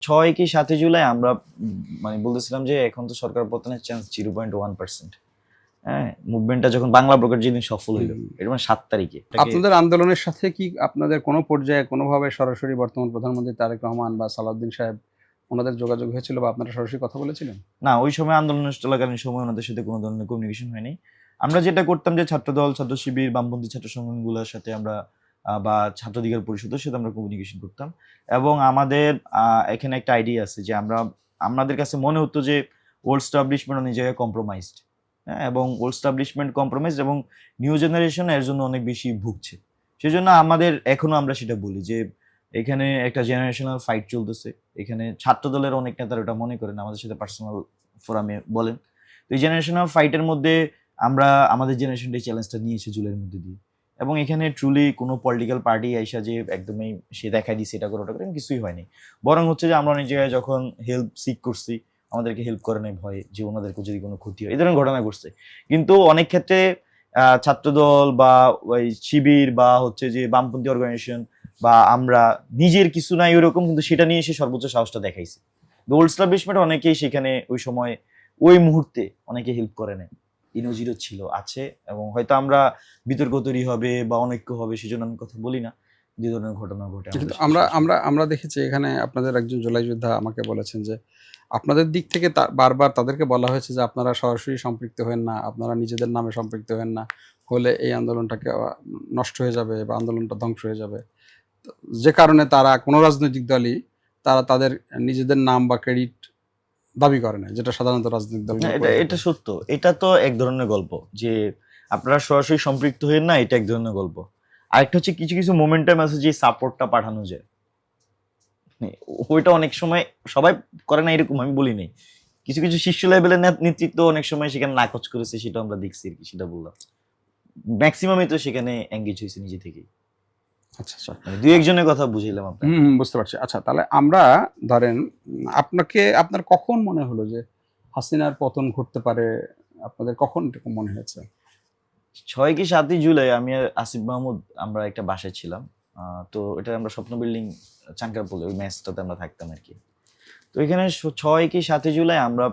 6 কি 7 জুলাই আমরা মানে বলতেছিলাম যে এখন তো সরকার পতনের চান্স 0.1%। হ্যাঁ, মুভমেন্টটা যখন বাংলা ব্রোকার যেদিন সফল হইল, এটা মানে 7 তারিখে। আপনাদের আন্দোলনের সাথে কি আপনাদের কোনো পর্যায়ে কোনোভাবে সরাসরি বর্তমান প্রধানমন্ত্রী তারেক রহমান বা সালাউদ্দিন সাহেব ওনাদের যোগাযোগ হয়েছিল বা আপনারা সরাসরি কথা বলেছিলেন? না, ওই সময় আন্দোলন চলাকালীন সময় ওনাদের সাথে কোনো ধরনের কমিউনিকেশন হয়নি। আমরা যেটা করতাম যে ছাত্রদল, ছাত্র শিবির, বামপন্থী ছাত্র সংগঠনগুলোর সাথে আমরা বা ছাত্র অধিকার পরিষদের সাথে আমরা কমিউনিকেশন করতাম। এবং আমাদের এখানে একটা আইডিয়া আছে যে আমাদের কাছে মনে হতো যে ওল্ড স্টাবলিশমেন্ট অনেক জায়গায় কম্প্রোমাইজড। হ্যাঁ, এবং ওল্ড স্টাবলিশমেন্ট কম্প্রোমাইজড এবং নিউ জেনারেশন এর জন্য অনেক বেশি ভুগছে। সেজন্য এখনো আমরা সেটা বলি যে এখানে একটা জেনারেশনাল ফাইট চলতেছে। এখানে ছাত্রদলের অনেক নেতারা ওটা মনে করেন, আমাদের সাথে পার্সোনাল ফোরামে বলেন। তো এই জেনারেশনাল ফাইটের মধ্যে আমরা আমাদের জেনারেশনটা চ্যালেঞ্জটা নিয়েছি জুলাইয়ের মধ্যে দিয়ে। এবং এখানে ট্রুলি কোনো পলিটিক্যাল পার্টি আইসা যে একদমই সে দেখাই দিচ্ছে এটা করে ওটা করে কিছুই হয়নি। বরং হচ্ছে যে আমরা অনেক জায়গায় যখন হেল্প সিক করছি, আমাদেরকে হেল্প করে নাই ভয়ে যে ওনাদেরকে যদি কোনো ক্ষতি হয়, এই ধরনের ঘটনা ঘটছে। কিন্তু অনেক ক্ষেত্রে ছাত্রদল বা ওই শিবির বা হচ্ছে যে বামপন্থী অর্গানাইজেশন বা আমরা নিজের কিছু নাই ওরকম, কিন্তু সেটা নিয়ে সে সর্বোচ্চ সাহসটা দেখাইছে। ওল্ড স্টাবলিশমেন্ট অনেকেই সেখানে ওই সময় ওই মুহূর্তে অনেকে হেল্প করে নেয়, ইনোজিরো ছিল আছে। এবং হয়তো আমরা বিতর্ক তৈরি হবে বা অনৈক্য হবে সেজন্য আমি কথা বলি না, যে ধরনের ঘটনা ঘটে কিন্তু আমরা দেখেছি এখানে আপনাদের একজন জুলাই যোদ্ধা আমাকে বলেছেন যে আপনাদের দিক থেকে বারবার তাদেরকে বলা হয়েছে যে আপনারা সরাসরি সম্পৃক্ত হবেন না, আপনারা নিজেদের নামে সম্পৃক্ত হবেন না, হলে এই আন্দোলনটাকে নষ্ট হয়ে যাবে বা আন্দোলনটা ধ্বংস হয়ে যাবে। যে কারণে তারা কোনো রাজনৈতিক দলই তারা তাদের নিজেদের নাম বা ক্রেডিট দাবি করে না, যেটা সাধারণত রাজনৈতিক দল। এটা সত্য, এটা তো এক ধরনের গল্প যে আপনারা সরাসরি সম্পৃক্ত হয়ে না, এটা এক ধরনের গল্প। আরেকটা হচ্ছে কিছু কিছু মোমেন্টাম আছে যে সাপোর্টটা পাঠানো যায়, ওইটা অনেক সময় সবাই করে না এরকম আমি বলি নাই। কিছু কিছু শীর্ষ লেভেলের নেতৃত্ব অনেক সময় সেখানে নাকচ করেছে, সেটা আমরা দেখছি আর কি, সেটা বললাম। ম্যাক্সিমামই তো সেখানে এঙ্গেজ হয়েছে নিজে থেকেই। আচ্ছা আচ্ছা, মানে দুই একজনের কথা বুঝাইলাম আপনাকে। বুঝতে পারছি। আচ্ছা, তাহলে আমরা ধরেন আপনার কখন মনে হলো যে হাসিনার পতন ঘটতে পারে? আপনাদের কখন এরকম মনে হয়েছে? 6 কি 7 জুলাই আমি আর আসিফ মাহমুদ আমরা একটা বাসায় ছিলাম। তো এটা আমরা স্বপ্ন বিল্ডিং চাঙ্কারপুলে ওই মেসটাতে আমরা থাকতাম আর কি। তো এখানে 6 কি 7 জুলাই আমরা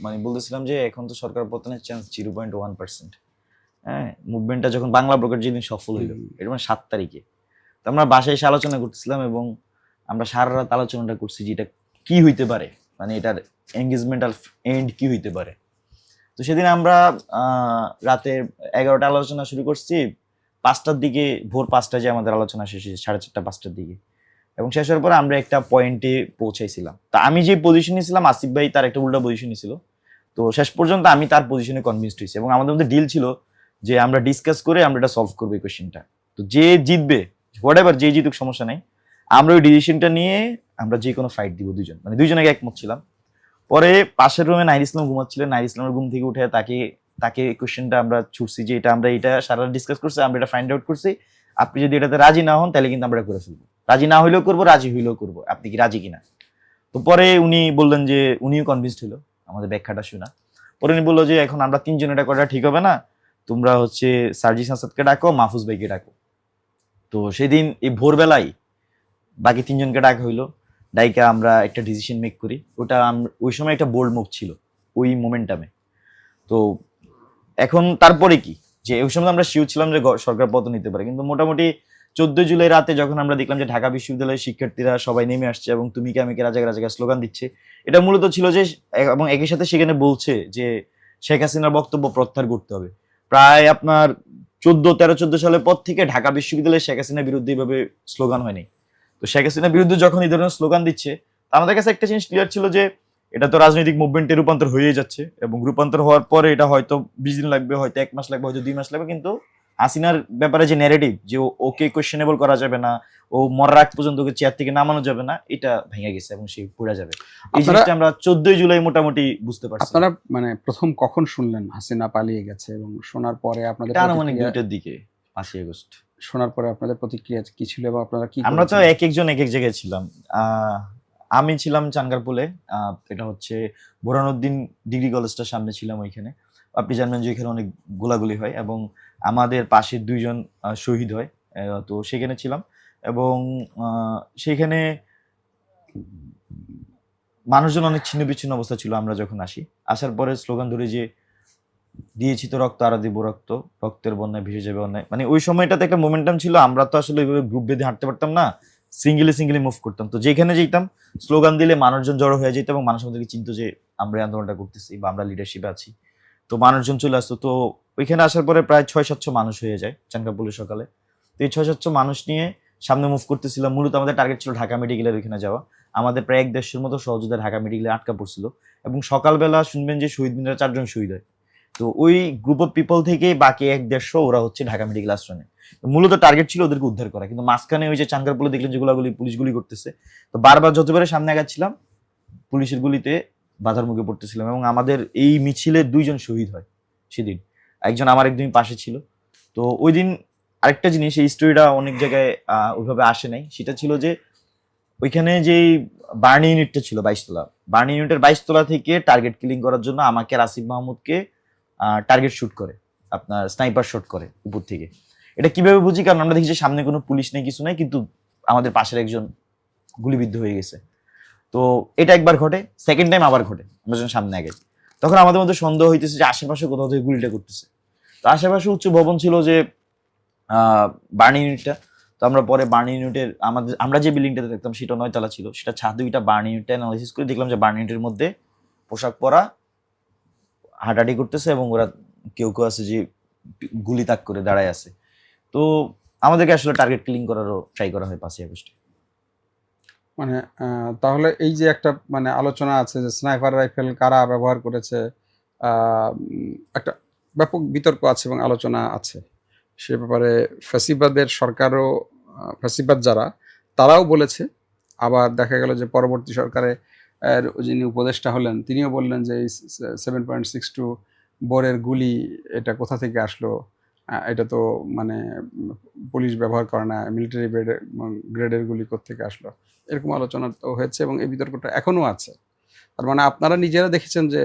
মানে বলতেছিলাম যে এখন তো সরকার পতনের চান্স 0.1%। হ্যাঁ, মুভমেন্টটা যখন বাংলা ব্রোকার যেদিন সফল হইল, এটা মানে 7 তারিখে। তো আমরা বাসায় এসে আলোচনা করতেছিলাম এবং আমরা সারা রাত আলোচনাটা করছি যে এটা কি হইতে পারে, মানে এটার এঙ্গেজমেন্টাল এন্ড কি হইতে পারে। তো সেদিন আমরা রাতে 11টা আলোচনা শুরু করছি, 5টার দিকে ভোর 5টায় যে আমাদের আলোচনা শেষ হয়েছে 4:30 5টার দিকে। এবং শেষ হওয়ার পর আমরা একটা পয়েন্টে পৌঁছাইছিলাম। তা আমি যে পজিশনে ছিলাম, আসিফ ভাই তার একটা উল্টা পজিশনে ছিল। তো শেষ পর্যন্ত আমি তার পজিশনে কনভিন্সড হয়েছি এবং আমাদের মধ্যে ডিল ছিল যে আমরা ডিসকাস করে আমরা এটা সলভ করবো এই কোয়েশ্চেনটা। তো যে জিতবে, হোয়াট এভার, যে জিতুক সমস্যা নাই, আমরা ওই ডিসিশনটা নিয়ে আমরা যে কোনো ফাইট দিব দুজন, মানে দুইজন আগে একমত ছিলাম। পরে পাশের রুমে নাহিদ ইসলাম ঘুমাচ্ছিলেন, নাহিদ ইসলামের ঘুম থেকে উঠে তাকে কোয়েশ্চেনটা আমরা ছুটছি যে এটা সারা ডিসকাস করছি, আমরা এটা ফাইন্ড আউট করছি, আপনি যদি এটাতে রাজি না হন তাহলে কিন্তু আমরা এটা করে ফেলবো, রাজি না হইলেও করবো, রাজি হইলেও করবো, আপনি কি রাজি কিনা। তো পরে উনি বললেন যে উনিও কনভিন্সড হলো আমাদের ব্যাখ্যাটা শোনা। পরে উনি বললো যে এখন আমরা 3জন এটা করা ঠিক হবে না, তোমরা হচ্ছে সার্জিস আসাদকে ডাকো, মাহফুজ ভাইকে ডাকো। তো সেদিন এই ভোরবেলায় বাকি 3জনকে ডাকা হইলো, ডাইকা আমরা একটা ডিসিশন মেক করি। ওই সময় একটা বোল্ড মুভ ছিল ওই মোমেন্টামে। তো এখন তারপরে কি, যে ওই সময় আমরা শিওর ছিলাম যে সরকার পতন নিতে পারে, কিন্তু মোটামুটি 14 জুলাই রাতে যখন আমরা দেখলাম যে ঢাকা বিশ্ববিদ্যালয়ের শিক্ষার্থীরা সবাই নেমে আসছে এবং তুমি কে আমি কে রাজাকে রাজাকে স্লোগান দিচ্ছে, এটা মূলত ছিল যে, এবং একই সাথে সেখানে বলছে যে শেখ হাসিনার বক্তব্য প্রত্যাহার করতে হবে। প্রায় আপনার 14 সালের পর থেকে ঢাকা বিশ্ববিদ্যালয়ে শেখ হাসিনার বিরুদ্ধে এইভাবে স্লোগান হয়নি। তো শেখ হাসিনার বিরুদ্ধে যখন এই ধরনের স্লোগান দিচ্ছে, আমাদের কাছে একটা জিনিস ক্লিয়ার ছিল যে এটা তো রাজনৈতিক মুভমেন্টে রূপান্তর হয়ে যাচ্ছে, এবং রূপান্তর হওয়ার পরে এটা হয়তো 20 দিন লাগবে, হয়তো 1 মাস লাগবে, হয়তো 2 মাস লাগবে, কিন্তু হাসিনার ব্যাপারে যে ন্যারেটিভ যে ওকে কোয়েশ্চেনেবল করা যাবে না, ও মরার আগ পর্যন্ত ওকে চেয়ার থেকে নামানো যাবে না, এটা ভেঙে গেছে এবং সে পড়ে যাবে। এই জিনিসটা আমরা 14 জুলাই মোটামুটি বুঝতে পারছি। আপনারা মানে প্রথম কখন শুনলেন হাসিনা পালিয়ে গেছে, এবং শোনার পরে আপনাদের আনুমানিক 2টার দিকে 5 আগস্ট শোনার পরে আপনাদের প্রতিক্রিয়া কি ছিল বা আপনারা কি? আমরা তো এক একজন এক এক জায়গায় ছিলাম। আমি ছিলাম চাঙ্গারপুলে, এটা হচ্ছে বোরহানউদ্দিন ডিগ্রি কলেজটার সামনে ছিলাম ওইখানে। আপনি জানবেন যে এখানে অনেক গোলাগুলি হয় এবং আমাদের পাশের 2জন শহীদ হয়। তো সেখানে ছিলাম এবং সেখানে মানুষজন অনেক ছিন্ন বিচ্ছিন্ন অবস্থা ছিল আমরা যখন আসি। আসার পরে স্লোগান ধরে যে দিয়েছি তো রক্ত আরো দিব রক্ত, রক্তের বন্যায় ভেসে যাবে অন্যায়, মানে ওই সময়টাতে একটা মোমেন্টাম ছিল। আমরা তো আসলে ওইভাবে গ্রুপ বেঁধে হাঁটতে পারতাম না, সিঙ্গেলি মুভ করতাম। তো যেখানে যেতাম স্লোগান দিলে মানুষজন জড়ো হয়ে যেত এবং মানুষ আমাদেরকে চিনতো যে আমরা এই আন্দোলনটা করতেছি বা আমরা লিডারশিপে আছি। তো মানুষজন চলে আসতো। তো ওইখানে আসার পরে প্রায় 600-700 মানুষ হয়ে যায় চানকাপুলে সকালে। তো এই 600-700 মানুষ নিয়ে সামনে মুভ করতেছিলাম। মূলত আমাদের টার্গেট ছিল ঢাকা মেডিকেলের ওইখানে যাওয়া। আমাদের প্রায় 1-150 মতো সহযোদ্ধা ঢাকা মেডিকেলে আটকা পড়ছিল এবং সকালবেলা শুনবেন যে শহীদ মিনারে 4 জন শহীদ হয়। তো ওই গ্রুপ অফ পিপল থেকে বাকি 1-150 ওরা হচ্ছে ঢাকা মেডিকেল আশ্রমে। মূলত টার্গেট ছিল ওদেরকে উদ্ধার করা, কিন্তু মাঝখানে ওই যে চাঙ্গারপুলে দেখলেন যে গোলাগুলি পুলিশ গুলি করতেছে। তো বারবার যতবারে সামনে আগাচ্ছিলাম পুলিশের গুলিতে বাধার মুখে পড়তেছিলাম এবং আমাদের এই মিছিলে 2 জন শহীদ হয় সেদিন। একজন আমার একদমই পাশে ছিল। তো ওই দিন আরেকটা জিনিস, এই স্টোরিটা অনেক জায়গায় ওইভাবে আসে নাই, সেটা ছিল যে ওইখানে যে বার্নি ইউনিটটা ছিল 22 তলা, বার্নি ইউনিটের 22 তলা থেকে টার্গেট কিলিং করার জন্য আমাকে আর আসিফ মাহমুদকে টার্গেট শুট করে, আপনার স্নাইপার শট করে উপর থেকে। এটা কিভাবে বুঝি, কারণ আমরা দেখি যে সামনে কোনো পুলিশ নেই, কিছু নেই, কিন্তু আমাদের পাশের একজন গুলিবিদ্ধ হয়ে গেছে। তো এটা একবার ঘটে, সেকেন্ড টাইম আবার ঘটে আমরা যখন সামনে আগে, তখন আমাদের মধ্যে সন্দেহ হইতেছে যে আশেপাশে কোথাও থেকে গুলিটা করতেছে। তো আশেপাশে উচ্চ ভবন ছিল যে বার্নি ইউনিটটা। তো আমরা পরে বার্নি ইউনিটের আমরা যে বিল্ডিংটাতে দেখতাম সেটা 9 তলা ছিল, সেটা ছাদ 2টা বার্নি ইউনিটটা অ্যানালাইসিস করে দেখলাম যে বার্নি ইউনিটের মধ্যে পোশাক পরা হাঁটাহাঁটি করতেছে এবং ওরা কেউ কেউ আছে যে গুলি তাক করে দাঁড়ায় আছে। তো আমাদেরকে আসলে টার্গেট কিলিং করারও ট্রাই করা হয় 5ই আগস্টে। মানে তাহলে এই যে একটা মানে আলোচনা আছে যে স্নাইপার রাইফেল কারা ব্যবহার করেছে, একটা ব্যাপক বিতর্ক আছে এবং আলোচনা আছে সে ব্যাপারে। ফ্যাসিবাদের সরকারও, ফ্যাসিবাদ যারা তারাও বলেছে। আবার দেখা গেল যে পরবর্তী সরকারে যিনি উপদেষ্টা হলেন তিনিও বললেন যে এই 7.62 বোরের গুলি এটা কোথা থেকে আসলো, এটা তো মানে পুলিশ ব্যবহার করে না, মিলিটারি গ্রেডের গুলি কোত্থেকে আসলো, এরকম আলোচনা তো হয়েছে এবং এই বিতর্কটা এখনো আছে। তার মানে আপনারা নিজেরা দেখেছেন যে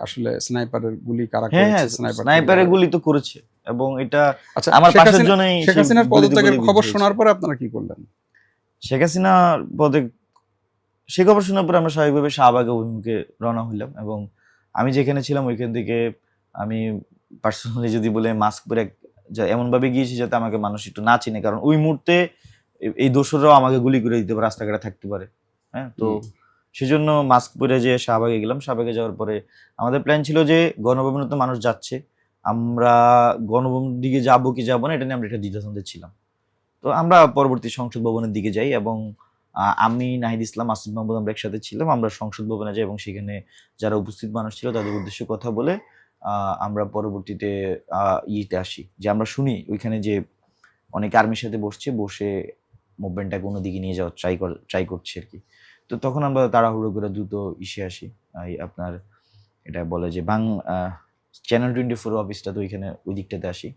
আসলে স্নাইপারের গুলি কারা হ্যাঁ করেছে, হ্যাঁ, স্নাইপার স্নাইপারের গুলি তো করেছে এবং এটা আচ্ছা আমার শেখ পাশের হাসিনা, জন্যই শেখ সেই হাসিনার গুলিতে পদত্যাগের গুলিবিদ্ধ খবর হয়েছে। শোনার পরে আপনারা কি করলেন? শেখ হাসিনা পদে সে খবর শোনার পরে আমরা স্বাভাবিকভাবে শাহবাগ অভিমুখে রওনা হইলাম এবং আমি যেখানে ছিলাম ওইখান থেকে আমি পার্সোনালি যদি বলে মাস্ক পরে এমন ভাবে গিয়েছি যাতে আমাকে মানুষ একটু না চিনে, কারণ ওই মুহূর্তে এই দোসররাও আমাকে গুলি করে দিতে পারে, রাস্তাঘাটে থাকতে পারে। হ্যাঁ, তো সেজন্য মাস্ক পরে যে শাহবাগে গেলাম। শাহবাগে যাওয়ার পরে আমাদের প্ল্যান ছিল যে গণভবনে তো মানুষ যাচ্ছে, আমরা গণভবনের দিকে যাবো কি যাবো না এটা নিয়ে আমরা একটা দ্বিধাদ্বন্দ্বে ছিলাম। তো আমরা পরবর্তী সংসদ ভবনের দিকে যাই এবং আমি, নাহিদ ইসলাম, আসিফ মাহমুদ আমরা একসাথে ছিলাম। আমরা সংসদ ভবনে যাই এবং সেখানে যারা উপস্থিত মানুষ ছিল তাদের উদ্দেশ্যে কথা বলে আমরা পরবর্তীতে ইয়েতে আসি যে আমরা শুনি ওইখানে যে অনেক আর্মির সাথে বসে মুভমেন্টটাকে অন্যদিকে নিয়ে যাওয়ার ট্রাই করছে আর কি। তো তখন আমরা তাড়াহুড়ো করে দ্রুত ইসে আসি, আপনার এটা বলে যে চ্যানেল 24 অফিসটা, তো ওইখানে ওই দিকটাতে আসি।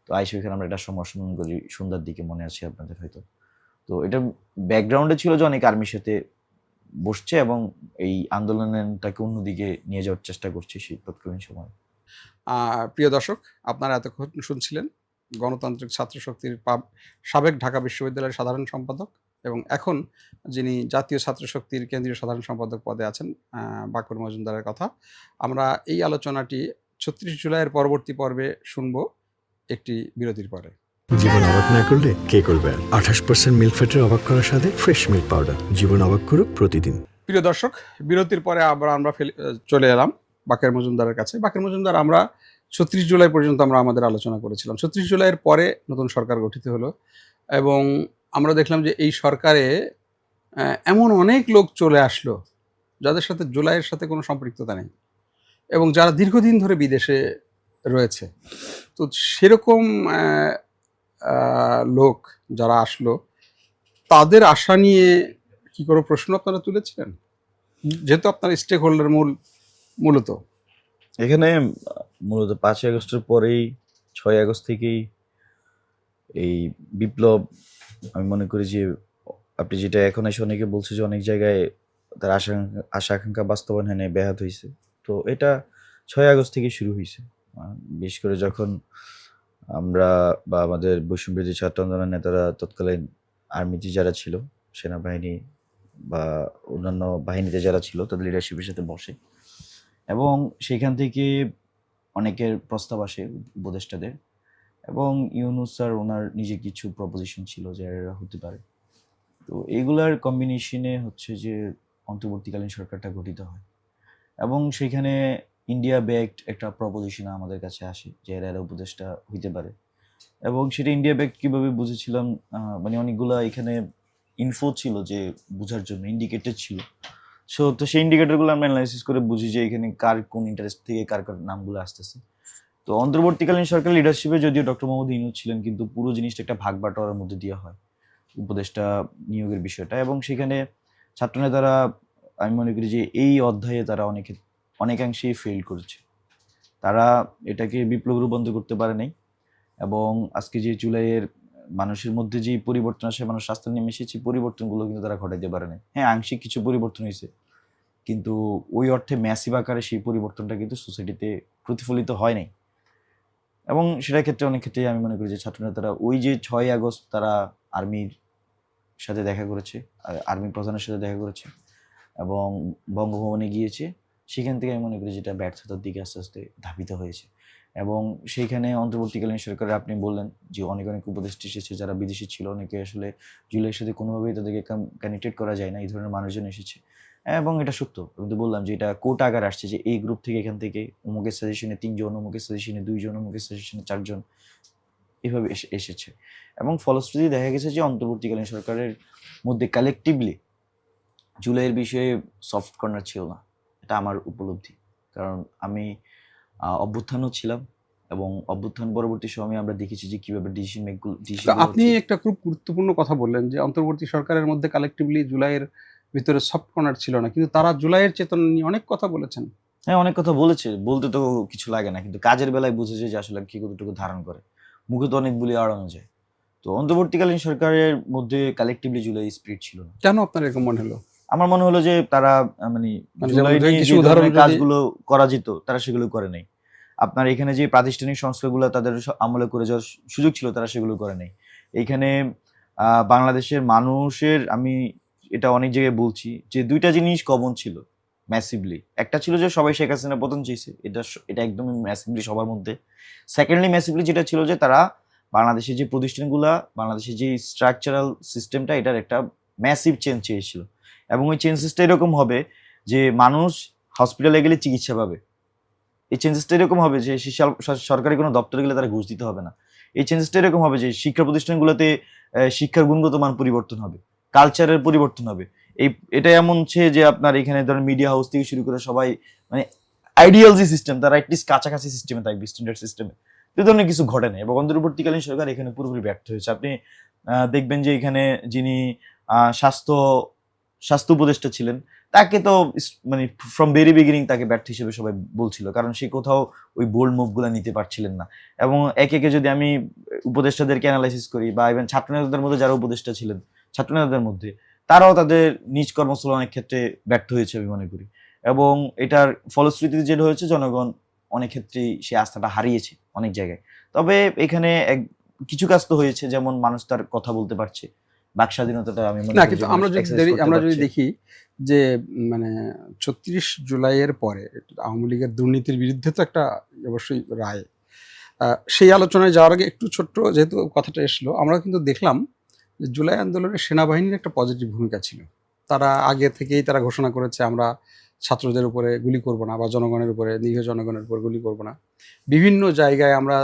তো আইসি ওইখানে আমরা একটা সম্ভাষণ করি সন্ধ্যার দিকে, মনে আছে আপনাদের হয়তো। তো এটা ব্যাকগ্রাউন্ডে ছিল যে অনেক আর্মির সাথে বসছে এবং এই আন্দোলনটাকে অন্যদিকে নিয়ে যাওয়ার চেষ্টা করছে সেই তৎকালীন সময়। প্রিয় দর্শক, আপনারা এতক্ষণ শুনছিলেন গণতান্ত্রিক ছাত্র শক্তির সাবেক ঢাকা বিশ্ববিদ্যালয়ের সাধারণ সম্পাদক এবং এখন যিনি জাতীয় ছাত্র শক্তির কেন্দ্রীয় সাধারণ সম্পাদক পদে আছেন বাকর মজুমদারের কথা। আমরা এই আলোচনাটি 36 জুলাইয়ের পরবর্তী পর্বে শুনব একটি বিরতির পরে। জীবন অবাক না করলে কে করবে? 28% মিল্ক ফ্যাটের অবাক করার সাথে ফ্রেশ মিল্ক পাউডার। জীবন অবাক করুক প্রতিদিন। প্রিয় দর্শক, বিরতির পরে আমরা চলে এলাম বাকের মজুমদারের কাছে। বাকের মজুমদার, আমরা 36 জুলাই পর্যন্ত আমরা আমাদের আলোচনা করেছিলাম। 36 জুলাইয়ের পরে নতুন সরকার গঠিত হলো এবং আমরা দেখলাম যে এই সরকারে এমন অনেক লোক চলে আসলো যাদের সাথে জুলাইয়ের সাথে কোনো সম্পৃক্ততা নেই এবং যারা দীর্ঘদিন ধরে বিদেশে রয়েছে। তো সেরকম লোক যারা আসলো তাদের আশা নিয়ে কি কোনো প্রশ্ন আপনারা তুলেছিলেন, যেহেতু আপনার স্টেক হোল্ডার মূলত এখানে মূলত 5ই আগস্টের পরেই 6ই আগস্ট থেকেই এই বিপ্লব, আমি মনে করি যে আপনি যেটা এখন এসে অনেকে বলছে যে অনেক জায়গায় তার আশা আকাঙ্ক্ষা বাস্তবায়নে ব্যাহত হয়েছে। তো এটা 6ই আগস্ট থেকে শুরু হয়েছে। বিশেষ করে যখন আমরা বা আমাদের বৈষম্যবিরোধী ছাত্র আন্দোলনের নেতারা তৎকালীন আর্মিতে যারা ছিল, সেনাবাহিনী বা অন্যান্য বাহিনীতে যারা ছিল তাদের লিডারশিপের সাথে বসে, এবং সেখান থেকে অনেকের প্রস্তাব আসে উপদেষ্টাদের, এবং ইউনূস স্যার ওনার নিজে কিছু প্রপোজিশন ছিল যে এরা হতে পারে। তো এইগুলার কম্বিনেশনে হচ্ছে যে অন্তর্বর্তীকালীন সরকারটা গঠিত হয়, এবং সেখানে ইন্ডিয়া ব্যাকড একটা প্রপোজিশন আমাদের কাছে আসে যে এরা উপদেষ্টা হইতে পারে। এবং সেটা ইন্ডিয়া ব্যাকড কীভাবে বুঝেছিলাম, মানে অনেকগুলা এখানে ইনফো ছিল যে বোঝার জন্য ইন্ডিকেটেড ছিল। তো সেই ইন্ডিকেটরগুলো আমরা অ্যানালাইসিস করে বুঝি যে এখানে কার কোন ইন্টারেস্ট থেকে কার কার নামগুলো আসতেছে। তো অন্তর্বর্তীকালীন সরকার লিডারশিপে যদিও ডক্টর মোহাম্মদ ইউনূস ছিলেন, কিন্তু পুরো জিনিসটা একটা ভাগ বাটোয়ারার মধ্যে দেওয়া হয় উপদেষ্টা নিয়োগের বিষয়টা, এবং সেখানে ছাত্রনেতারা, আমি মনে করি যে এই অধ্যায়ে তারা অনেকাংশেই ফেল করেছে। তারা এটাকে বিপ্লব রূপান্তর করতে পারে নাই, এবং আজকে যে জুলাইয়ের মানুষের মধ্যে যে পরিবর্তন আসে, মানুষ রাস্তায় নেমে এসেছে, পরিবর্তনগুলো কিন্তু তারা ঘটাইতে পারে নাই। হ্যাঁ, আংশিক কিছু পরিবর্তন হয়েছে, কিন্তু ওই অর্থে ম্যাসিভ আকারে সেই পরিবর্তনটা কিন্তু সোসাইটিতে প্রতিফলিত হয় নাই। এবং সেটার ক্ষেত্রে অনেক ক্ষেত্রেই আমি মনে করি যে ছাত্রনেতারা ওই যে 6ই আগস্ট তারা আর্মির সাথে দেখা করেছে, আর্মি প্রধানের সাথে দেখা করেছে এবং বঙ্গভবনে গিয়েছে, সেখান থেকে আমি মনে করি যেটা ব্যর্থতার দিকে আস্তে আস্তে ধাবিত হয়েছে। এবং সেইখানে অন্তর্বর্তীকালীন সরকারে আপনি বললেন যে অনেক অনেক উপদেষ্টা এসেছে যারা বিদেশি ছিল, অনেকে আসলে জুলাইয়ের সাথে কোনোভাবেই তাদেরকে কানেক্টেড করা যায় না, এই ধরনের মানুষজন এসেছে। এবং এটা সত্য, আমি তো বললাম যে এটা কোটা আকার আসছে যে এই গ্রুপ থেকে, এখান থেকে অমুকের সাজেশনে 3 জন, অমুকের সাজেশনে 2 জন, অমুকের সাজেশনে 4 জন, এভাবে এসেছে। এবং ফলশ্রুতি দেখা গেছে যে অন্তর্বর্তীকালীন সরকারের মধ্যে কালেকটিভলি জুলাইয়ের বিষয়ে সফট কর্নার ছিল না, এটা আমার উপলব্ধি। কারণ আমি অভ্যুত্থানও ছিলাম, এবং অভ্যুত্থান পরবর্তী সময়ে আমরা দেখেছি যে কিভাবে ডিসিশন তো আপনি একটা খুব গুরুত্বপূর্ণ কথা বললেন যে অন্তর্বর্তী সরকারের মধ্যে কালেকটিভলি জুলাইয়ের ভিতরে সফট কর্নার ছিল না, কিন্তু তারা জুলাইয়ের চেতনা নিয়ে অনেক কথা বলেছেন। হ্যাঁ, অনেক কথা বলেছে, বলতে তো কিছু লাগে না, কিন্তু কাজের বেলায় বুঝেছে যে আসলে কি কতটুকু ধারণ করে। মুখে তো অনেক বলে আড়ানো যায়। তো অন্তর্বর্তীকালীন সরকারের মধ্যে কালেকটিভলি জুলাই স্পিরিট ছিল না। কেন আপনার এরকম মনে হলো? আমার মনে হলো যে তারা মানে জুলাই যেমন নিয়ে কিছু যে উদাহরণ ধরনের যদি- কাজগুলো করা যেত তারা সেগুলো করে নাই। আপনার এখানে যে প্রাতিষ্ঠানিক সংস্কারগুলো তাদের আমলে করে যাওয়ার সুযোগ ছিল, তারা সেগুলো করে নাই। এইখানে বাংলাদেশের মানুষের, আমি এটা অনেক জায়গায় বলছি যে 2টা জিনিস কমন ছিল ম্যাসিভলি। একটা ছিল যে সবাই শেখ হাসিনা পতন চেয়েছে, এটা একদমই ম্যাসিভলি সবার মধ্যে। সেকেন্ডলি ম্যাসিভলি যেটা ছিল যে তারা বাংলাদেশের যে প্রতিষ্ঠানগুলা, বাংলাদেশের যে স্ট্রাকচারাল সিস্টেমটা, এটার একটা ম্যাসিভ চেঞ্জ চেয়েছিল। এবং ওই চেঞ্জেসটা এরকম হবে যে মানুষ হসপিটালে গেলে চিকিৎসা পাবে। এই চেঞ্জেসটা এরকম হবে যে সরকারি কোনো দপ্তরে গেলে তারা ঘুষ দিতে হবে না। এই চেঞ্জেসটা এরকম হবে যে শিক্ষা প্রতিষ্ঠানগুলোতে শিক্ষার গুণগত মান পরিবর্তন হবে, কালচারের পরিবর্তন হবে। এটা এমন যে আপনার এখানে ধরেন মিডিয়া হাউস থেকে শুরু করে সবাই মানে আইডিয়াল যে সিস্টেম, তারা অ্যাটলিস্ট কাছাকাছি সিস্টেমে থাকবে, স্ট্যান্ডার্ড সিস্টেমে। এই ধরনের কিছু ঘটে না, এবং অন্তর্বর্তীকালীন সরকার এখানে পুরোপুরি ব্যর্থ হয়েছে। আপনি দেখবেন যে এখানে যিনি স্বাস্থ্য স্বাস্থ্য উপদেষ্টা ছিলেন, তাকে তো মানে ফ্রম ভেরি বিগিনিং তাকে ব্যর্থ হিসেবে সবাই বলছিল, কারণ সে কোথাও ওই বোল্ড মুভগুলো নিতে পারছিলেন না। এবং একে একে যদি আমি উপদেষ্টাদেরকে অ্যানালাইসিস করি, বা ইভেন ছাত্রনেতাদের মধ্যে যারা উপদেষ্টা ছিলেন, ছাত্রনেতাদের মধ্যে তারাও তাদের নিজ কর্মস্থলে অনেক ক্ষেত্রে ব্যর্থ হয়েছে আমি মনে করি। এবং এটার ফলশ্রুতিতে যেটা হয়েছে, জনগণ অনেক ক্ষেত্রেই সে আস্থাটা হারিয়েছে অনেক জায়গায়। তবে এখানে কিছু কাজ তো হয়েছে, যেমন মানুষ তার কথা বলতে পারছে, বাক স্বাধীনতাটা আমি মনে না, করি কিন্তু যে মানুষ exercise করতে আমরা যদি পারছে। দেখি যে মানে 36 জুলাইয়ের পরে আওয়ামী লীগের দুর্নীতির বিরুদ্ধে তো একটা অবশ্যই রায়, সেই আলোচনায় যাওয়ার আগে একটু ছোট্ট যেহেতু কথাটা এসলো, আমরা কিন্তু দেখলাম যে জুলাই আন্দোলনে সেনাবাহিনীর একটা পজিটিভ ভূমিকা ছিল। তারা আগে থেকেই তারা ঘোষণা করেছে আমরা ছাত্রদের উপরে গুলি করব না, বা জনগণের উপরে, নিরীহ জনগণের উপর গুলি করব না। বিভিন্ন জায়গায় আমরা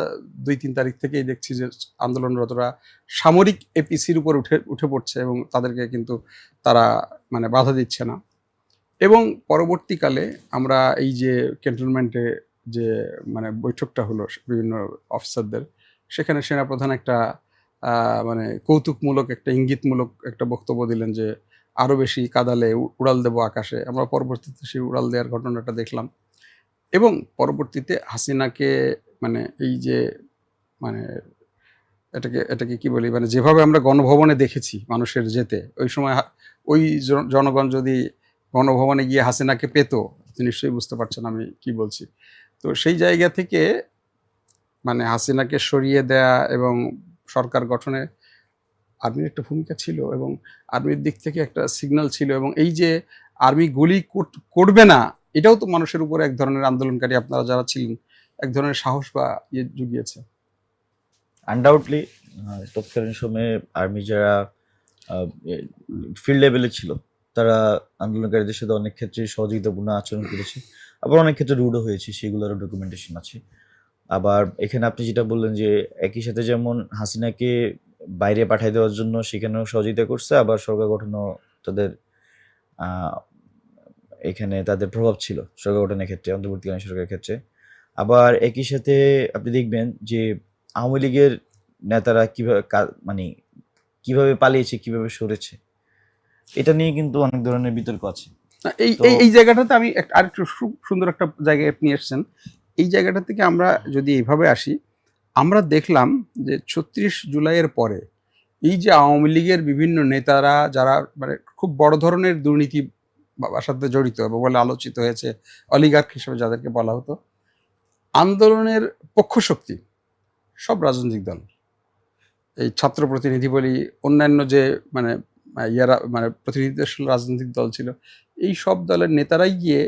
2-3 তারিখ থেকেই দেখছি যে আন্দোলনরতরা সামরিক এপিসির উপর উঠে পড়ছে, এবং তাদেরকে কিন্তু তারা মানে বাধা দিচ্ছে না। এবং পরবর্তীকালে আমরা এই যে ক্যান্টনমেন্টে যে মানে বৈঠকটা হলো বিভিন্ন অফিসারদের, সেখানে সেনাপ্রধান একটা মানে কৌতুকমূলক একটা ইঙ্গিতমূলক একটা বক্তব্য দিলেন যে আরও বেশি কাদালে উড়াল দেবো আকাশে। আমরা পরবর্তীতে সেই উড়াল দেওয়ার ঘটনাটা দেখলাম, এবং পরবর্তীতে হাসিনাকে মানে এই যে মানে এটাকে কি বলি, মানে যেভাবে আমরা গণভবনে দেখেছি মানুষের যেতে, ওই সময় ওই জনগণ যদি গণভবনে গিয়ে হাসিনাকে পেত, নিশ্চয়ই বুঝতে পারছেন আমি কি বলছি। তো সেই জায়গা থেকে মানে হাসিনাকে সরিয়ে দেয়া এবং সরকার গঠনে আর্মির একটা ভূমিকা ছিল এবং আর্মির দিক থেকে একটা সিগন্যাল ছিল, এবং এই যে আর্মি গুলি করবে না, এটাও তো মানুষের উপরে এক ধরনের আন্দোলনকারী আপনারা যারা ছিলেন এক ধরনের সাহস বা ইয়ে জুগিয়েছে। আনডাউটলি তৎকালীন সময়ে আর্মি যারা ফিল্ড লেভেলে ছিল তারা আন্দোলনকারীদের সাথে অনেক ক্ষেত্রে সহযোগিতাপূর্ণ আচরণ করেছে, আবার অনেক ক্ষেত্রে রুডও হয়েছে, সেগুলোরও ডকুমেন্টেশন আছে। আবার এখানে আপনি যেটা বললেন যে একই সাথে যেমন হাসিনাকে বাইরে পাঠিয়ে দেওয়ার জন্য সেখানেও সহযোগিতা করছে, আবার সরকার গঠনও তাদের এখানে তাদের প্রভাব ছিল সরকার গঠনের ক্ষেত্রে, অন্তর্বর্তীকালীন সরকারের ক্ষেত্রে। আবার একই সাথে আপনি দেখবেন যে আওয়ামী লীগের নেতারা কিভাবে মানে কিভাবে পালিয়েছে, কিভাবে সরেছে, এটা নিয়ে কিন্তু অনেক ধরনের বিতর্ক আছে। এই এই জায়গাটাতে আমি আরেকটু সুন্দর একটা জায়গায় আপনি এসছেন। এই জায়গাটা থেকে আমরা যদি এইভাবে আসি, আমরা দেখলাম যে ৩৬ জুলাইয়ের পরে এই যে আওয়ামী লীগের বিভিন্ন নেতারা যারা মানে খুব বড় ধরনের দুর্নীতি সাথে জড়িত এবং বলে আলোচিত হয়েছে, অলিগার্ক হিসেবে যাদেরকে বলা হতো, আন্দোলনের পক্ষশক্তি সব রাজনৈতিক দল, এই ছাত্র প্রতিনিধি বলি, অন্যান্য যে মানে ইয়ারা মানে প্রতিনিধিত্বশীল রাজনৈতিক দল ছিল, এই সব দলের নেতারাই গিয়ে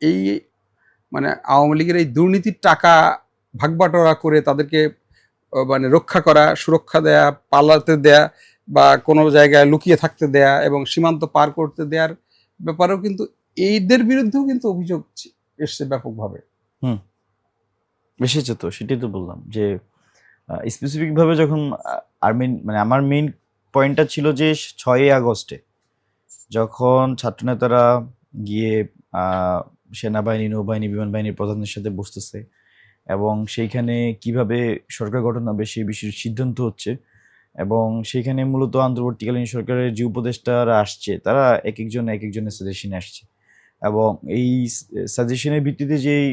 এই মানে আওয়ামী লীগের এই দুর্নীতির টাকা ভাগবাটোয়ারা করে তাদেরকে মানে রক্ষা করা, সুরক্ষা দেয়া, পালাতে দেয়া বা কোনো জায়গায় লুকিয়ে থাকতে দেয়া এবং সীমান্ত পার করতে দেওয়ার ব্যাপারেও কিন্তু এইদের বিরুদ্ধেও কিন্তু অভিযোগ এসছে ব্যাপকভাবে। এসেছে, তো সেটাই তো বললাম যে স্পেসিফিকভাবে যখন আর্মি মানে আমার মেইন পয়েন্টটা ছিল যে 6ই আগস্টে যখন ছাত্রনেতারা গিয়ে সেনাবাহিনী, নৌবাহিনী, বিমান বাহিনীর প্রধানদের সাথে বসতেছে এবং সেইখানে কিভাবে সরকার গঠন হবে সেই বিষয়ে সিদ্ধান্ত হচ্ছে, এবং সেইখানে মূলত অন্তর্বর্তীকালীন সরকারের যে উপদেষ্টারা আসছে তারা এক একজনের সাজেশনে আসছে, এবং এই সাজেশনের ভিত্তিতে যেই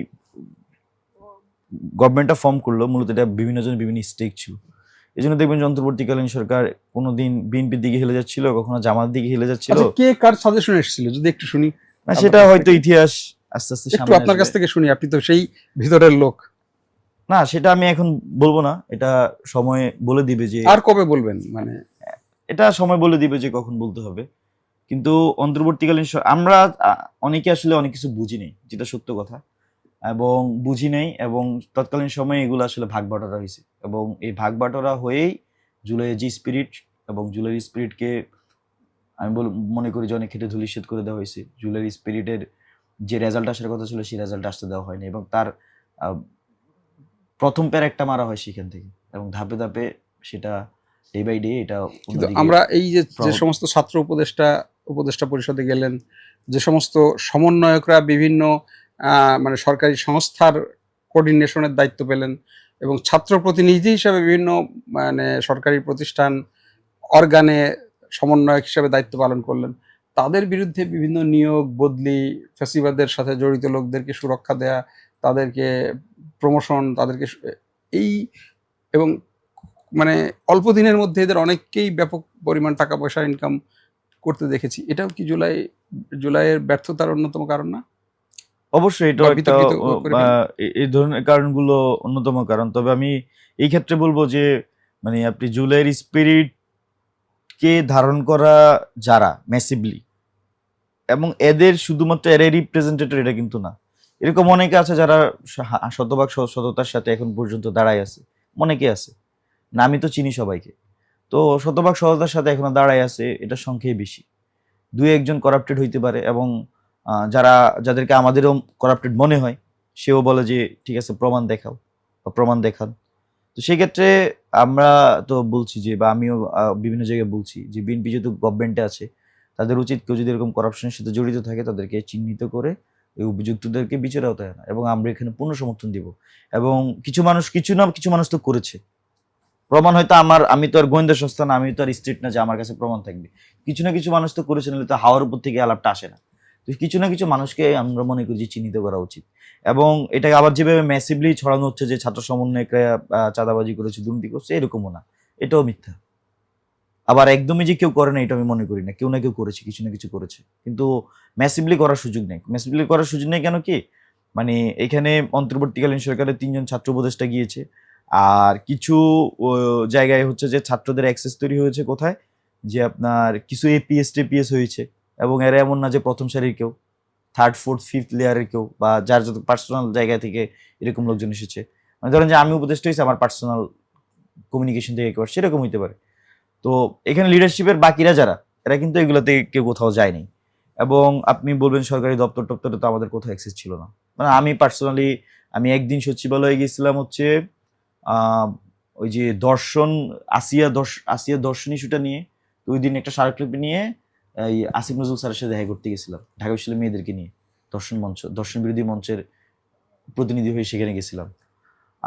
গভর্নমেন্টটা ফর্ম করলো মূলত এটা বিভিন্ন জন বিভিন্ন স্টেক ছিল। এই জন্য দেখবেন যে অন্তর্বর্তীকালীন সরকার কোনোদিন বিএনপির দিকে হেলে যাচ্ছিল, কখনো জামাত দিকে হেলে যাচ্ছিল। কে কার সাজেশন এসেছিল যদি একটু শুনি? না, সেটা হয়তো ইতিহাস আস্তে আস্তে একটু আপনার কাছ থেকে শুনি, আপনি তো সেই ভিতরের লোক। না, সেটা আমি এখন বলবো না, এটা সময় বলে দিবে যে আর কবে বলবেন, মানে এটা সময় বলে দিবে যে কখন বলতে হবে। কিন্তু অন্তর্বর্তীকালীন আমরা অনেকে আসলে অনেক কিছু বুঝি নেই, যেটা সত্য কথা, এবং বুঝি নেই, এবং তৎকালীন সময়ে এগুলো আসলে ভাগ বাটোয়ারা হয়েছে, এবং এই ভাগ বাটোয়ারা হয়েই জুলাইয়ের যে স্পিরিট এবং জুলাইয়ের স্পিরিটকে আমি মনে করি যে অনেক ক্ষেত্রে ধূলিসাৎ করে দেওয়া হয়েছে। জুলাইয়ের স্পিরিটের যে রেজাল্ট আসার কথা ছিল সেই রেজাল্ট আসতে দেওয়া হয়নি, এবং তার প্রথম প্যার একটা মারা হয় সেখান থেকে, এবং ধাপে ধাপে সেটা ডে বাই ডে এটা। কিন্তু আমরা এই যে সমস্ত ছাত্র উপদেষ্টা পরিষদে গেলেন, যে সমস্ত সমন্বয়করা বিভিন্ন মানে সরকারি সংস্থার কোঅর্ডিনেশনের দায়িত্ব পেলেন এবং ছাত্র প্রতিনিধি হিসাবে বিভিন্ন মানে সরকারি প্রতিষ্ঠান অর্গানে সমন্বয়ক হিসাবে দায়িত্ব পালন করলেন, তাদের বিরুদ্ধে বিভিন্ন নিয়োগ বদলি, ফ্যাসিবাদের সাথে জড়িত লোকদেরকে সুরক্ষা দেয়া, তাদেরকে প্রমোশন, তাদেরকে এই এবং মানে অল্প দিনের মধ্যে এদের অনেককেই ব্যাপক পরিমাণ টাকা পয়সা ইনকাম করতে দেখেছি। এটাও কি জুলাইয়ের ব্যর্থতার অন্যতম কারণ না? অবশ্যই এটা এই ধরনের কারণগুলো অন্যতম কারণ। তবে আমি এই ক্ষেত্রে বলবো যে মানে আপনি জুলাইয়ের স্পিরিট কে ধারণ করা যারা ম্যাসিভলি, এবং এদের শুধুমাত্র এরাই রিপ্রেজেন্টেটিভ এটা কিন্তু না, এরকম অনেকে আছে যারা শতভাগ সততার সাথে এখন পর্যন্ত দাঁড়ায় আছে, অনেকে আছে না, আমি তো চিনি সবাইকে, তো শতভাগ সততার সাথে এখনো দাঁড়ায় আছে, এটা সংখ্যাই বেশি। 2-1 করাপ্টেড হইতে পারে, এবং যাদেরকে আমাদেরও করাপ্টেড মনে হয় সেও বলে যে ঠিক আছে প্রমাণ দেখাও বা প্রমাণ দেখান। তো সেক্ষেত্রে আমরা তো বলছি যে, বা আমিও বিভিন্ন জায়গায় বলছি যে বিএনপি যেহেতু গভর্নমেন্টে আছে, তাদের উচিত কেউ যদি এরকম করাপশনের সাথে জড়িত থাকে তাদেরকে চিহ্নিত করে এই অভিযুক্তদেরকে বিচার আওতায় আনা, এবং আমরা এখানে পূর্ণ সমর্থন দিব। এবং কিছু মানুষ তো করেছে, প্রমাণ হয়তো আমি তো আর গোয়েন্দা সংস্থা না, আমি তো আর স্ট্রিট না যে আমার কাছে প্রমাণ থাকবে, কিছু না কিছু মানুষ তো করেছে, নাহলে তো হাওয়ার উপর থেকে আলাপটা আসে না। তো কিছু না কিছু মানুষকে আমরা মনে করি যে চিহ্নিত করা উচিত, এবং এটাকে আবার যেভাবে ম্যাসিভলি ছড়ানো হচ্ছে যে ছাত্র সমন্বয়করা চাঁদাবাজি করেছে, দুর্নীতি করছে, এরকমও না, এটাও মিথ্যা। আবার একদমই যে কেউ করে না এটা আমি মনে করি না, কেউ না কেউ করেছে, কিছু না কিছু করেছে, কিন্তু ম্যাসিভলি করার সুযোগ নেই। ম্যাসিভলি করার সুযোগ নেই কেন কি, মানে এখানে অন্তর্বর্তীকালীন সরকারের 3 জন ছাত্র উপদেষ্টা গিয়েছে, আর কিছু জায়গায় হচ্ছে যে ছাত্রদের অ্যাক্সেস তৈরি হয়েছে কোথায়, যে আপনার কিছু এপিএস টিপিএস হয়েছে, এবং এরা এমন না যে প্রথম সারির কেউ, থার্ড ফোর্থ ফিফথ লেয়ারের কেউ, বা যার যত পার্সোনাল জায়গা থেকে এরকম লোকজন এসেছে, মানে ধরেন যে আমি উপদেষ্টা হয়েছি আমার পার্সোনাল কমিউনিকেশন থেকে কেউ সেরকম হইতে পারে। তো এখানে লিডারশিপের বাকিরা যারা, এরা কিন্তু এগুলোতে কেউ কোথাও যায়নি। এবং আপনি বলবেন সরকারি দপ্তর টপ্তরে তো আমাদের কোথাও অ্যাক্সেস ছিল না। মানে আমি পার্সোনালি আমি একদিন সচিবালয়ে গেছিলাম হচ্ছে ওই যে দর্শন আসিয়া দর্শন ইস্যুটা নিয়ে। তো ওই দিন একটা স্মারকলিপি নিয়ে এই আসিফ নজরুল স্যারের সাথে দেখা করতে গেছিলাম, ঢাকা বিশ্ববিদ্যালয়ের মেয়েদেরকে নিয়ে, দর্শন বিরোধী মঞ্চের প্রতিনিধি হয়ে সেখানে গেছিলাম।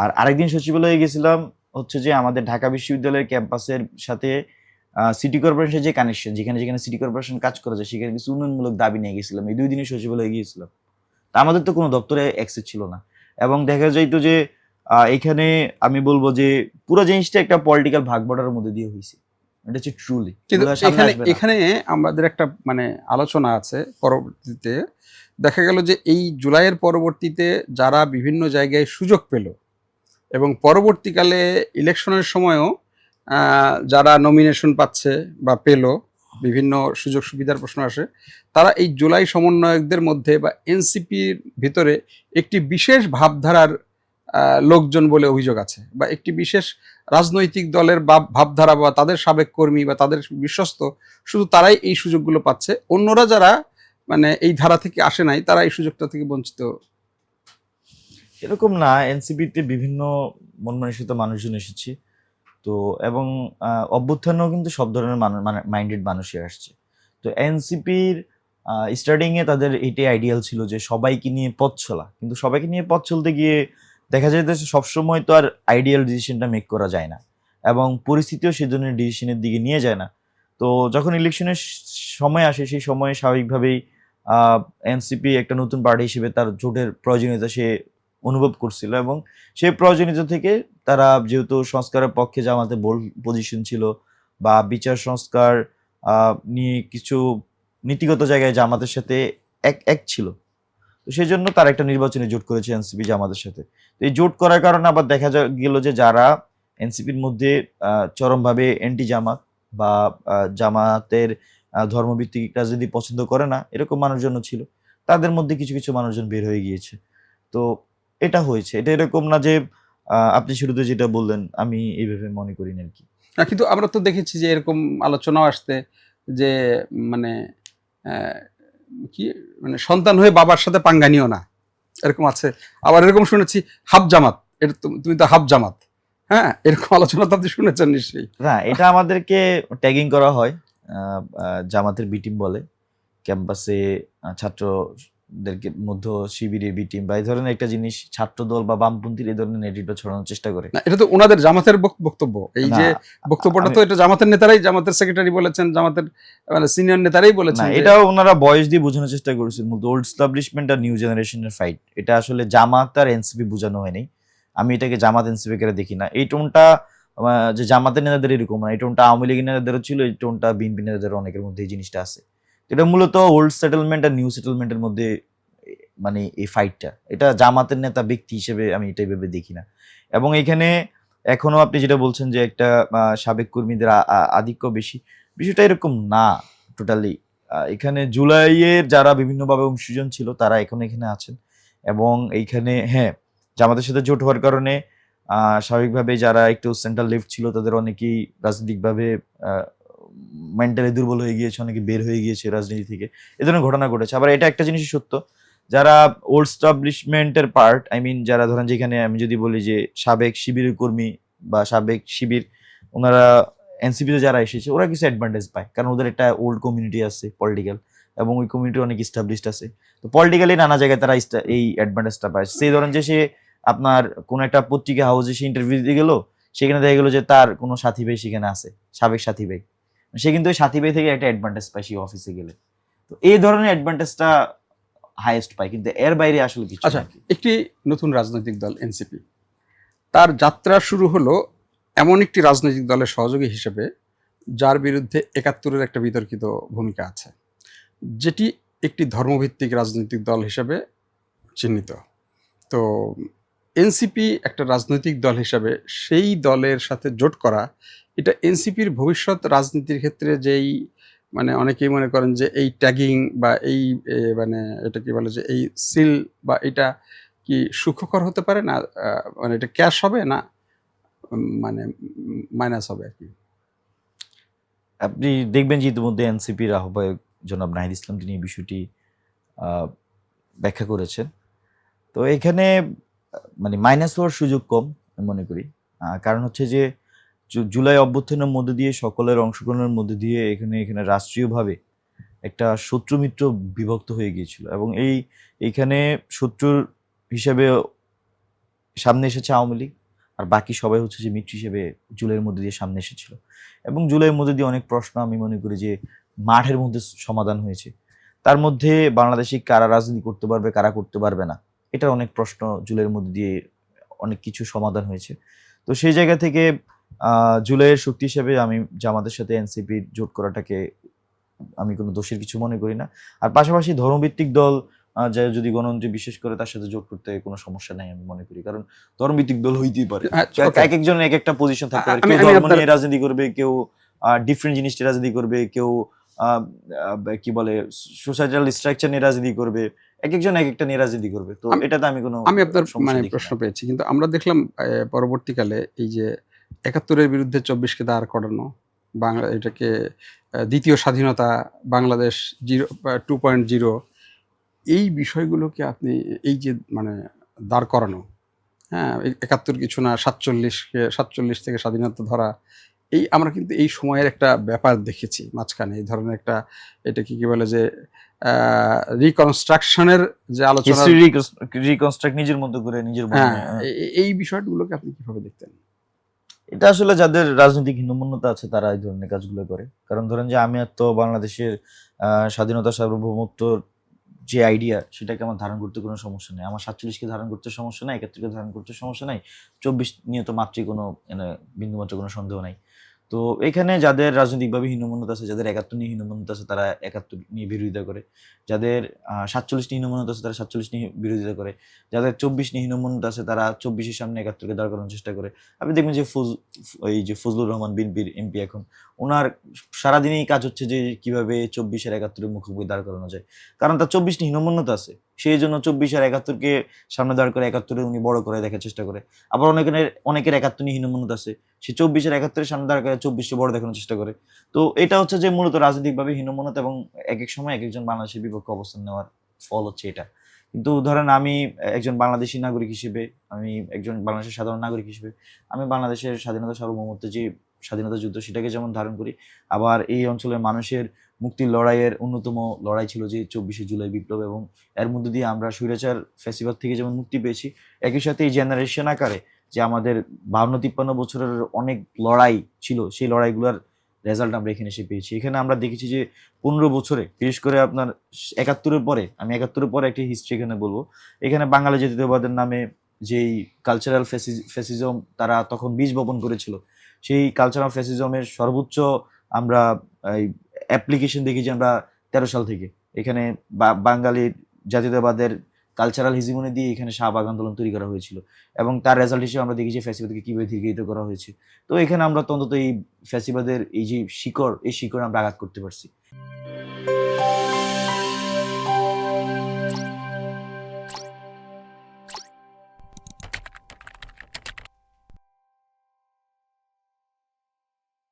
আর আরেকদিন সচিবালয়ে গেছিলাম হচ্ছে যে আমাদের ঢাকা বিশ্ববিদ্যালয়ের ক্যাম্পাসের সাথে সিটি কর্পোরেশনের যে কানেকশন, যেখানে যেখানে সিটি কর্পোরেশন কাজ করা যায় সেখানে কিছু উন্নয়নমূলক দাবি নিয়ে গেছিলাম। এই 2 দিনই সচিবালয়ে গিয়েছিলাম। তা আমাদের তো কোনো দপ্তরে অ্যাক্সেস ছিল না, এবং দেখা যাইতো যে এখানে আমি বলবো যে পুরো জিনিসটা একটা পলিটিক্যাল ভাগ বাটোয়ারার মধ্যে দিয়ে হয়েছে। এটা হচ্ছে ট্রুলি। কিন্তু এখানে আমাদের একটা মানে আলোচনা আছে পরবর্তীতে দেখা গেল যে এই জুলাইয়ের পরবর্তীতে যারা বিভিন্ন জায়গায় সুযোগ পেল এবং পরবর্তীকালে ইলেকশনের সময়ও যারা নমিনেশন পাচ্ছে বা পেল, বিভিন্ন সুযোগ সুবিধার প্রশ্ন আসে, তারা এই জুলাই সমন্বয়কদের মধ্যে বা এনসিপির ভিতরে একটি বিশেষ ভাবধারার লোকজন বলে অভিযোগ আছে, বা একটি বিশেষ রাজনৈতিক দলের ভাবধারা বা তাদের সাবেক কর্মী বা তাদের বিশ্বস্ত, শুধু তারাই এই সুযোগগুলো পাচ্ছে, অন্যরা যারা মানে এই ধারা থেকে আসে নাই তারা এই সুযোগটা থেকে বঞ্চিত। এরকম না, এনসিপিতে বিভিন্ন মন মানসিকত মানুষজন এসেছে তো, এবং অভ্যুত্থানেও কিন্তু সব ধরনের মাইন্ডেড মানুষই আসছে। তো এনসিপির স্টার্টিং এ তাদের এটাই আইডিয়াল ছিল যে সবাইকে নিয়ে পথ চলা, কিন্তু সবাইকে নিয়ে পথ চলতে গিয়ে দেখা যায় যে সবসময় তো আর আইডিয়াল ডিসিশনটা মেক করা যায় না, এবং পরিস্থিতিও সেই ধরনের ডিসিশনের দিকে নিয়ে যায় না। তো যখন ইলেকশনের সময় আসে সেই সময়ে স্বাভাবিকভাবেই এনসিপি একটা নতুন পার্টি হিসেবে তার জোটের প্রয়োজনীয়তা সে অনুভব করছিল, এবং সেই প্রয়োজনীয়তা থেকে তারা যেহেতু সংস্কারের পক্ষে জামাতে বোল্ড পজিশন ছিল, বা বিচার সংস্কার নিয়ে কিছু নীতিগত জায়গায় জামাতের সাথে এক ছিল, তো সেই জন্য তারা একটা নির্বাচনী জোট করেছে এনসিপি জামাতের সাথে। তো এই জোট করার কারণে আবার দেখা গেল যে যারা এনসিপির মধ্যে চরমভাবে এন্টি জামাত বা জামাতের ধর্মভিত্তিক রাজনীতি পছন্দ করে না এরকম মানুষজন ছিল, তাদের মধ্যে কিছু কিছু মানুষজন বের হয়ে গিয়েছে। তো এটা হয়েছে, এটা এরকম না যে আপনি শুরুতে যেটা বললেন আমি এইভাবে মনে করি না আর কি। কিন্তু আমরা তো দেখেছি যে এরকম আলোচনাও আসতে যে মানে কি মানে সন্তান হয়ে বাবার সাথে পাঙ্গা নিও না, এরকম আছে। আবার এরকম শুনেছি হাফ জামাত, এটা তুমি তো হাফ জামাত, হ্যাঁ, এরকম আলোচনা তো আপনি শুনেছেন নিশ্চয়ই। না, এটা আমাদেরকে ট্যাগিং করা হয়, জামাতের বি টিম বলে, ক্যাম্পাসে ছাত্রদেরকে মধ্যে শিবিরের বি টিম বা এই ধরনের একটা জিনিস ছাত্র দল বা বামপন্থীর এই ধরনের নেটিভটা ছড়ানোর চেষ্টা করে। না, এটা তো ওনাদের জামাতের বক্তব্য, এই যে বক্তব্যটা তো এটা জামাতের নেতারাই, জামাতের সেক্রেটারি বলেছেন, জামাতের মানে সিনিয়র নেতারাই বলেছেন। এটাও ওনারা বয়স দিয়ে বোঝানোর চেষ্টা করেছেন, মূলত ওল্ড এস্টাবলিশমেন্ট আর নিউ জেনারেশনের ফাইট। এটা আসলে জামাত আর এনসিপি বোঝানো হয়নি, আমি এটাকে জামাত এনসিপি করে দেখি না। এই টোনটা যে জামাতের নেতাদের এরকম না, এই টোনটা আওয়ামী লীগের নেতাদেরও ছিল, এই টোনটা বিএনপি নেতাদের অনেকের মধ্যে এই জিনিসটা আছে। এটা মূলত ওল্ড সেটেলমেন্ট আর নিউ সেটেলমেন্টের মধ্যে মানে এই ফাইটটা, এটা জামাতের নেতা ব্যক্তি হিসেবে আমি এটাই ভেবে দেখি না। এবং এখানে এখনো আপনি যেটা বলছেন যে একটা সাবেক কর্মীদের আধিক্য বেশি, বিষয়টা এরকম না টোটালি। এখানে জুলাইয়ের যারা বিভিন্নভাবে অংশীজন ছিল তারা এখন এখানে আছেন, এবং এইখানে হ্যাঁ জামাতের সাথে জোট হওয়ার কারণে স্বাভাবিকভাবে যারা একটু সেন্ট্রাল লেফট ছিল তাদের অনেকেই রাজনৈতিকভাবে মেন্টালি দুর্বল হয়ে গিয়েছে, অনেকে বের হয়ে গিয়েছে রাজনীতি থেকে, এ ধরনের ঘটনা ঘটেছে। আবার এটা একটা জিনিসই সত্য, যারা ওল্ড স্টাবলিশমেন্টের পার্ট, আই মিন যারা ধরেন যেখানে আমি যদি বলি যে সাবেক শিবিরের কর্মী বা সাবেক শিবির, ওনারা এনসিপিতে যারা এসেছে ওরা কিছু অ্যাডভান্টেজ পায়, কারণ ওদের একটা ওল্ড কমিউনিটি আছে পলিটিক্যাল, এবং ওই কমিউনিটি অনেক ইস্টাবলিশড আছে। তো পলিটিক্যালি নানা জায়গায় তারা এই অ্যাডভান্টেজটা পায়। সেই ধরেন যে সে আপনার কোন একটা পত্রিকা হাউসে সে ইন্টারভিউ দিতে গেল, সেখানে দেখা গেলো যে তার কোনো সাথী ভাই সেখানে আছে, সাবেক সাথী ভাই, সে কিন্তু ওই সাথী ভাই থেকে একটা অ্যাডভান্টেজ পায় সেই অফিসে গেলে। তো এই ধরনের অ্যাডভান্টেজটা হাইয়েস্ট পায়, কিন্তু এর বাইরে আসলে কিছু। আচ্ছা, একটি নতুন রাজনৈতিক দল এনসিপি, তার যাত্রা শুরু হলো এমন একটি রাজনৈতিক দলের সহযোগী হিসেবে যার বিরুদ্ধে ৭১-এর একটা বিতর্কিত ভূমিকা আছে, যেটি একটি ধর্মভিত্তিক রাজনৈতিক দল হিসেবে চিহ্নিত। তো এনসিপি একটা রাজনৈতিক দল হিসাবে সেই দলের সাথে জোট করা, এটা এনসিপির ভবিষ্যৎ রাজনীতির ক্ষেত্রে যেই মানে অনেকেই মনে করেন যে এই ট্যাগিং বা এই মানে এটা কি বলে যে এই সিল বা এটা কি সুখকর হতে পারে না, মানে এটা ক্যাশ হবে না মানে মাইনাস হবে আর কি? আপনি দেখবেন যে ইতিমধ্যে এনসিপির আহ্বায়ক জনাব নাহিদ ইসলাম তিনি এই বিষয়টি আহ, ব্যাখ্যা করেছেন। তো এখানে মানে মাইনাস হওয়ার সুযোগ কম আমি মনে করি। কারণ হচ্ছে যে জুলাই অভ্যুত্থানের মধ্যে দিয়ে সকলের অংশগ্রহণের মধ্যে দিয়ে এখানে এখানে রাষ্ট্রীয়ভাবে একটা শত্রু মিত্র বিভক্ত হয়ে গিয়েছিল, এবং এইখানে শত্রুর হিসেবে সামনে এসেছে আওয়ামী লীগ, আর বাকি সবাই হচ্ছে যে মিত্র হিসেবে জুলাইয়ের মধ্যে দিয়ে সামনে এসেছিল। এবং জুলাইয়ের মধ্যে দিয়ে অনেক প্রশ্ন আমি মনে করি যে মাঠের মধ্যে সমাধান হয়েছে। তার মধ্যে বাংলাদেশে কারা রাজনীতি করতে পারবে, কারা করতে পারবে না, এটার অনেক প্রশ্ন জুলাইয়ের মধ্যে দিয়ে অনেক কিছু সমাধান হয়েছে। তো সেই জায়গা থেকে জুলাইয়ের শক্তি হিসেবে আমি জামাতের সাথে এনসিপি জোট করাটাকে আমি কোনো দোষের কিছু মনে করি না। আর পাশাপাশি ধর্মভিত্তিক দল যা যদি গণতন্ত্রে বিশেষ করে তার সাথে জোট করতে কোনো সমস্যা নাই আমি মনে করি, কারণ ধর্মভিত্তিক দল হইতেই পারে। এক একজন এক একটা পজিশন থাকতে পারে, কেউ ধর্ম নিয়ে রাজনীতি করবে, কেউ ডিফারেন্ট জিনিস নিয়ে রাজনীতি করবে, কেউ কি বলে সোসাইটাল স্ট্রাকচার নিয়ে রাজনীতি করবে, এক একজন এক একটা নিয়ে রাজনীতি করবে। তো এটাতে আমি আপনার মানে প্রশ্ন পেয়েছি, কিন্তু আমরা দেখলাম পরবর্তীকালে এই যে ৭১-এর বিরুদ্ধে ২৪কে দাঁড় করানো, বাংলা এটাকে দ্বিতীয় স্বাধীনতা, বাংলাদেশ 2.0, এই বিষয়গুলোকে আপনি এই যে মানে দাঁড় করানো, হ্যাঁ ৭১ কিছু না ৪৭ থেকে স্বাধীনতা ধরা, এই আমরা কিন্তু এই সময়ের একটা ব্যাপার দেখেছি মাঝখানে, এই ধরনের একটা এটা কি বলে যে রিকনস্ট্রাকশনের যে আলোচনা, রিকনস্ট্রাক্ট নিজের মতো করে নিজের এই বিষয়গুলোকে আপনি কিভাবে দেখতেন? এটা আসলে যাদের রাজনৈতিক হীনমন্যতা আছে তারা এই ধরনের কাজগুলো করে। কারণ ধরেন যে আমি তো বাংলাদেশের স্বাধীনতা সার্বভৌমত্বর যে আইডিয়া সেটাকে আমার ধারণ করতে কোনো সমস্যা নেই। আমার ৪৭কে ধারণ করতে সমস্যা নাই, ৭১কে ধারণ করতে সমস্যা নাই, ২৪ নিয়ে তো মাত্রই কোনো বিন্দুমাত্র কোনো সন্দেহ নাই। তো এখানে যাদের রাজনৈতিকভাবে হীনমন্যতা আছে, যাদের ৭১ নিয়ে হীনমন্যতা আছে তারা ৭১ নিয়ে বিরোধিতা করে, যাদের ৪৭ নিয়ে হীনমন্যতা আছে তারা ৪৭ নিয়ে বিরোধিতা করে, যাদের ২৪ নিয়ে হীনমন্যতা আছে তারা ২৪-এর সামনে ৭১কে দাঁড় করানোর চেষ্টা করে। আপনি দেখবেন যে এই যে ফজলুর রহমান বিএনপির এমপি, এখন ওনার সারাদিনই কাজ হচ্ছে যে কিভাবে ২৪ আর ৭১-এর মুখোমুখি দাঁড় করানো যায়, কারণ তার ২৪ নিয়ে হীনমন্যতা আছে, সেই জন্য ২৪ আর ৭১কে সামনে দাঁড় করে ৭১-এ উনি বড় করে দেখার চেষ্টা করে। আবার অনেকের ৭১ নিয়ে হীনমন্যতা আছে, সে ২৪ আর ৭১-এর সামনে দাঁড় করে ২৪কে বড় দেখানোর চেষ্টা করে। তো এটা হচ্ছে যে মূলত রাজনৈতিকভাবে হীনমন্যতা, এবং এক এক সময় এক একজন বাংলাদেশের বিপক্ষে অবস্থান নেওয়ার ফল হচ্ছে এটা। কিন্তু ধরেন আমি একজন বাংলাদেশী নাগরিক হিসেবে, আমি একজন বাংলাদেশের সাধারণ নাগরিক হিসেবে আমি বাংলাদেশের স্বাধীনতা সার্বভৌমত্ব যে স্বাধীনতা যুদ্ধ সেটাকে যেমন ধারণ করি, আবার এই অঞ্চলের মানুষের মুক্তির লড়াইয়ের অন্যতম লড়াই ছিল যে ২৪শে জুলাই বিপ্লব, এবং এর মধ্যে দিয়ে আমরা স্বৈরাচার ফ্যাসিবাদ থেকে যেমন মুক্তি পেয়েছি, একই সাথে এই জেনারেশন আকারে যে আমাদের ৫২-৫৩ বছরের অনেক লড়াই ছিল, সেই লড়াইগুলোর রেজাল্ট আমরা এখানে এসে পেয়েছি। এখানে আমরা দেখেছি যে ১৫ বছরে, বিশেষ করে আপনার ৭১-এর পরে, আমি ৭১-এর পরে একটি হিস্ট্রি এখানে বলবো, এখানে বাঙালি জাতীয়তাবাদের নামে যেই কালচারাল ফ্যাসিজম তারা তখন বীজ বপন করেছিল, সেই কালচারাল ফ্যাসিজমের সর্বোচ্চ আমরা এই অ্যাপ্লিকেশন দেখি যে আমরা ১৩ সাল থেকে এখানে বাঙালি জাতীয়তাবাদের কালচারাল হিজিমনি দিয়ে এখানে শাহবাগ আন্দোলন তৈরি করা হয়েছিল, এবং তার রেজাল্ট হিসেবে আমরা দেখি যে ফ্যাসিবাদকে কীভাবে ধীরগিত করা হয়েছে। তো এখানে আমরা অন্তত এই ফ্যাসিবাদের এই যে শিকড়, এই শিকড় আমরা আঘাত করতে পারছি।